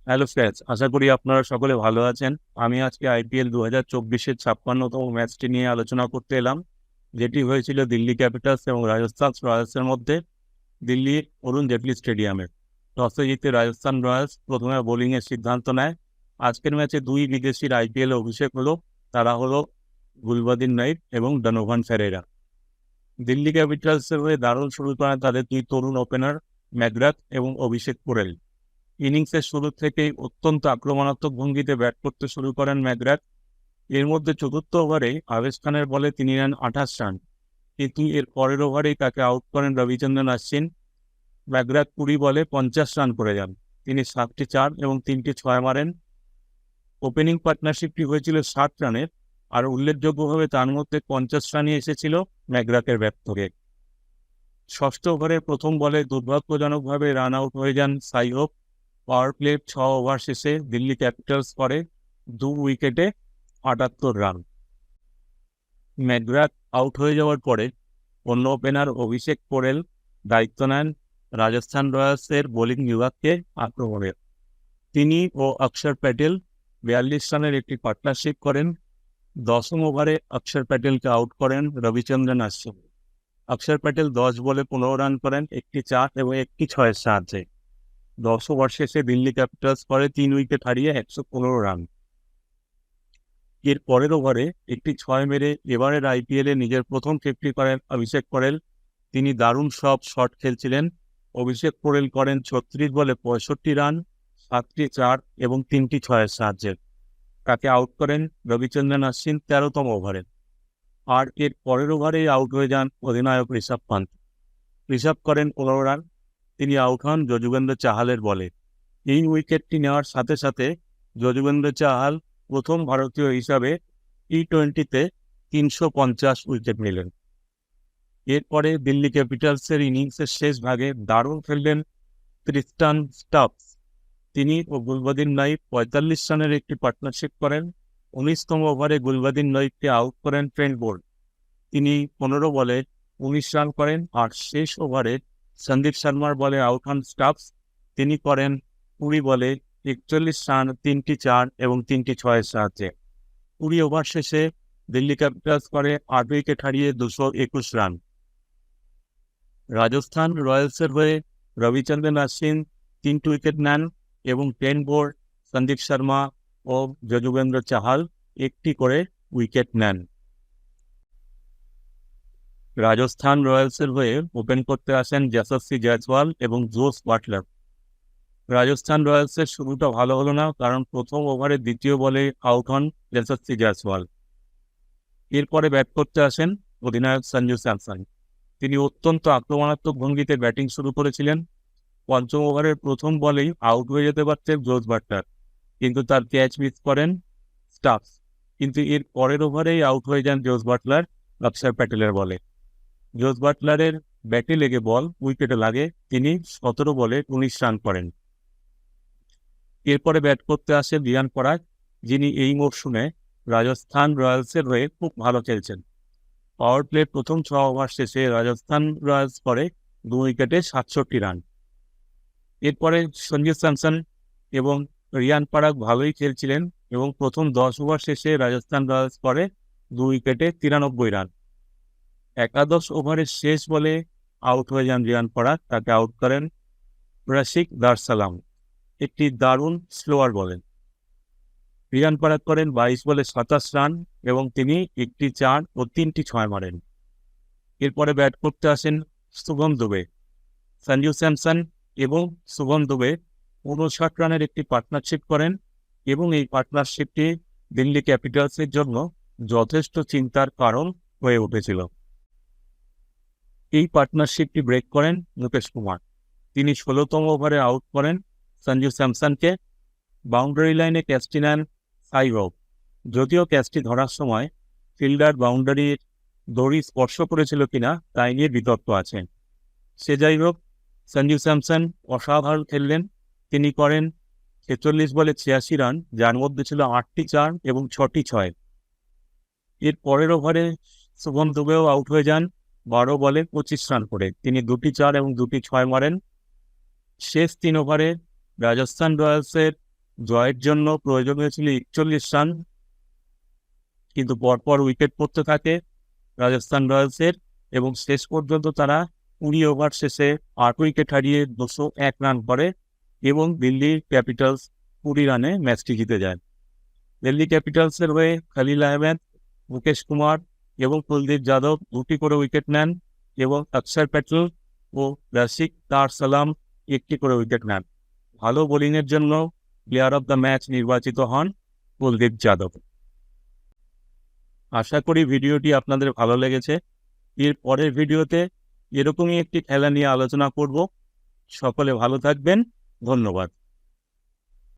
Hello friends, আশা করি আপনারা সকলে ভালো আছেন। আমি আজকে আইপিএল 2024-এর 56তম ম্যাচটি নিয়ে আলোচনা করতে এলাম, যেটি হয়েছিল দিল্লি ক্যাপিটালস এবং রাজস্থান রয়্যালসের মধ্যে দিল্লির অরুণ জেটলি স্টেডিয়ামে। টসে জিতে রাজস্থান রয়্যালস প্রথমে বোলিংয়ের সিদ্ধান্ত নেয়। আজকের ম্যাচে দুই বিদেশির আইপিএলে অভিষেক হলো। তারা হলো গুলবাদিন নাইব এবং ডনোভান ফেরেরা। দিল্লি ক্যাপিটালসের হয়ে দারুণ শুরু করেন তাদের দুই তরুণ ওপেনার ম্যাকগ্রাথ এবং অভিষেক পোরেল। ইনিংসের শুরু থেকেই অত্যন্ত আক্রমণাত্মক ভঙ্গিতে ব্যাট করতে শুরু করেন ম্যাকগ্রাথ। এর মধ্যে চতুর্থ ওভারে আবেশ খানের বলে তিনি নেন 28 রান, কিন্তু এর পরের ওভারেই তাকে আউট করেন রবিচন্দ্রন অশ্বিন। ম্যাকগ্রাথ 20 বলে 50 রান করে যান। তিনি 7টি চার এবং 3টি ছয় মারেন। ওপেনিং পার্টনারশিপটি হয়েছিল 60 রানের, আর উল্লেখযোগ্যভাবে তার মধ্যে 50 রানই এসেছিল ম্যাকগ্রাথের ব্যাট থেকে। ষষ্ঠ ওভারে প্রথম বলে দুর্ভাগ্যজনকভাবে রান আউট হয়ে যান সাই হোপ। পাওয়ার প্লে 6 ওভার শেষে দিল্লি ক্যাপিটালস করে 2 উইকেটে 78 রান। ম্যাকগ্রাথ আউট হয়ে যাওয়ার পরে অন্য ওপেনার অভিষেক পোরেল দায়িত্ব নেন রাজস্থান রয়্যালসের বোলিং বিভাগকে আক্রমণের। তিনি ও অক্ষর প্যাটেল 42 রানের একটি পার্টনারশিপ করেন। 10ম ওভারে অক্ষর প্যাটেলকে আউট করেন রবিচন্দ্রন অশ্বিন। অক্ষর প্যাটেল 10 বলে 15 রান করেন, একটি চার এবং একটি ছয়ের সাহায্যে। 10 ওভার শেষে দিল্লি ক্যাপিটালস করে 3 উইকেট হারিয়ে 115 রান। এর পরের ওভারে একটি ছয় মেরে এবারের আইপিএলে নিজের প্রথম 50 করেন অভিষেক পোরেল। তিনি দারুণ সব শট খেলছিলেন। অভিষেক পোরেল করেন 36 বলে 65 রান, 7টি চার এবং 3টি ছয়ের সাহায্যে। তাকে আউট করেন রবিচন্দ্রন অশ্বিন 13তম ওভারে। আর এর পরের ওভারেই আউট হয়ে যান অধিনায়ক ঋষভ পান্ত। ঋষভ করেন 15 রান। তিনি আউট হন যজুবেন্দ্র চাহালের বলে। এই উইকেটটি নেওয়ার সাথে সাথে যজুবেন্দ্র চাহাল প্রথম ভারতীয় হিসাবে টি-20-তে 350 উইকেট নিলেন। এরপরে দিল্লি ক্যাপিটালসের ইনিংসের শেষ ভাগে দারুণ খেললেন ট্রিস্টান স্টাফস। তিনি ও গুলবাদিন নাইব 45 রানের একটি পার্টনারশিপ করেন। 19তম ওভারে গুলবাদিন নাইবকে আউট করেন ট্রেন্ট বোল্ট। তিনি 15 বলে 19 রান করেন, আর শেষ ওভারে সন্দীপ শর্মার বলে আউট হন স্টাফস। তিনি করেন 20 বলে 41 রান, 3টি চার এবং 3টি ছয়ের সাহায্যে। 20 ওভার শেষে দিল্লি ক্যাপিটালস করে 8 উইকেট হারিয়ে 221 রান। রাজস্থান রয়্যালসের হয়ে রবিচন্দ্রন অশ্বিন 3টি উইকেট নেন এবং ট্রেন্ট বোল্ট, সন্দীপ শর্মা ও যজুবেন্দ্র চাহাল একটি করে উইকেট নেন। রাজস্থান রয়্যালসের হয়ে ওপেন করতে আসেন যশস্বী জয়সওয়াল এবং জোস বাটলার। রাজস্থান রয়্যালসের শুরুটা ভালো হলো না, কারণ প্রথম ওভারে দ্বিতীয় বলে আউট হন যশস্বী জয়সওয়াল। এরপরে ব্যাট করতে আসেন অধিনায়ক সঞ্জু স্যামসন। তিনি অত্যন্ত আক্রমণাত্মক ভঙ্গিতে ব্যাটিং শুরু করেছিলেন। পঞ্চম ওভারের প্রথম বলেই আউট হয়ে যেতে পারতেন জোস বাটলার, কিন্তু তার ক্যাচ মিস করেন স্টাফস। কিন্তু এর পরের ওভারেই আউট হয়ে যান জোস বাটলার অক্ষর প্যাটেলের বলে। জোস বাটলারের ব্যাটে লেগে বল উইকেটে লাগে। তিনি 17 বলে 19 রান করেন। এরপরে ব্যাট করতে আসে রিয়ান পরাগ, যিনি এই মরশুমে রাজস্থান রয়্যালসের হয়ে খুব ভালো খেলছেন। পাওয়ার প্লে প্রথম 6 ওভার শেষে রাজস্থান রয়্যালস করে 2 উইকেটে 67 রান। এরপরে সঞ্জু স্যামসন এবং রিয়ান পরাগ ভালোই খেলছিলেন এবং প্রথম 10 ওভার শেষে রাজস্থান রয়্যালস করে 2 উইকেটে 93 রান। একাদশ ওভারের শেষ বলে আউট হয়ে যান রিয়ান পরাগ। তাকে আউট করেন রশিক দারসালাম একটি দারুণ স্লোয়ার বলেন। রিয়ান পরাগ করেন 22 বলে 27 রান এবং তিনি একটি চার ও 3টি ছয় মারেন। এরপরে ব্যাট করতে আসেন শুভম দুবে। সঞ্জু স্যামসন এবং শুভম দুবে 59 রানের একটি পার্টনারশিপ করেন এবং এই পার্টনারশিপটি দিল্লি ক্যাপিটালসের জন্য যথেষ্ট চিন্তার কারণ হয়ে উঠেছিল। এই পার্টনারশিপটি ব্রেক করেন মুকেশ কুমার। তিনি 16তম ওভারে আউট করেন সঞ্জু স্যামসনকে। বাউন্ডারি লাইনে ক্যাচটি নেন সাই হোপ। যদিও ক্যাচটি ধরার সময় ফিল্ডার বাউন্ডারির দড়ি স্পর্শ করেছিল কিনা তাই নিয়ে বিতর্ক আছে। সে যাই হোক, সঞ্জু স্যামসন অসাধারণ খেললেন। তিনি করেন 46 বলে 86 রান, যার মধ্যে ছিল 8টি চার এবং 6টি ছয়। এর পরের ওভারে শুভম দুবেও আউট হয়ে যান 12 বলে 25 রান করে। তিনি 2টি চার এবং 2টি ছয় মারেন। শেষ 3 ওভারে রাজস্থান রয়্যালসের জয়ের জন্য প্রয়োজন হয়েছিল 41 রান, কিন্তু পরপর উইকেট পড়তে থাকে রাজস্থান রয়্যালসের এবং শেষ পর্যন্ত তারা 20 ওভার শেষে 8 উইকেট হারিয়ে 201 রান করে এবং দিল্লি ক্যাপিটালস 20 রানে ম্যাচটি জিতে যায়। দিল্লি ক্যাপিটালসের হয়ে খলিল আহমেদ, মুকেশ কুমার এবং কুলদীপ যাদব 2টি করে উইকেট নেন এবং অক্ষর প্যাটেল ও রশিক তার সালাম 1টি করে উইকেট নেন। ভালো বোলিংয়ের জন্য প্লেয়ার অব দ্য ম্যাচ নির্বাচিত হন কুলদীপ যাদব। আশা করি ভিডিওটি আপনাদের ভালো লেগেছে। এর পরের ভিডিওতে এরকমই একটি খেলা নিয়ে আলোচনা করব। সকলে ভালো থাকবেন। ধন্যবাদ।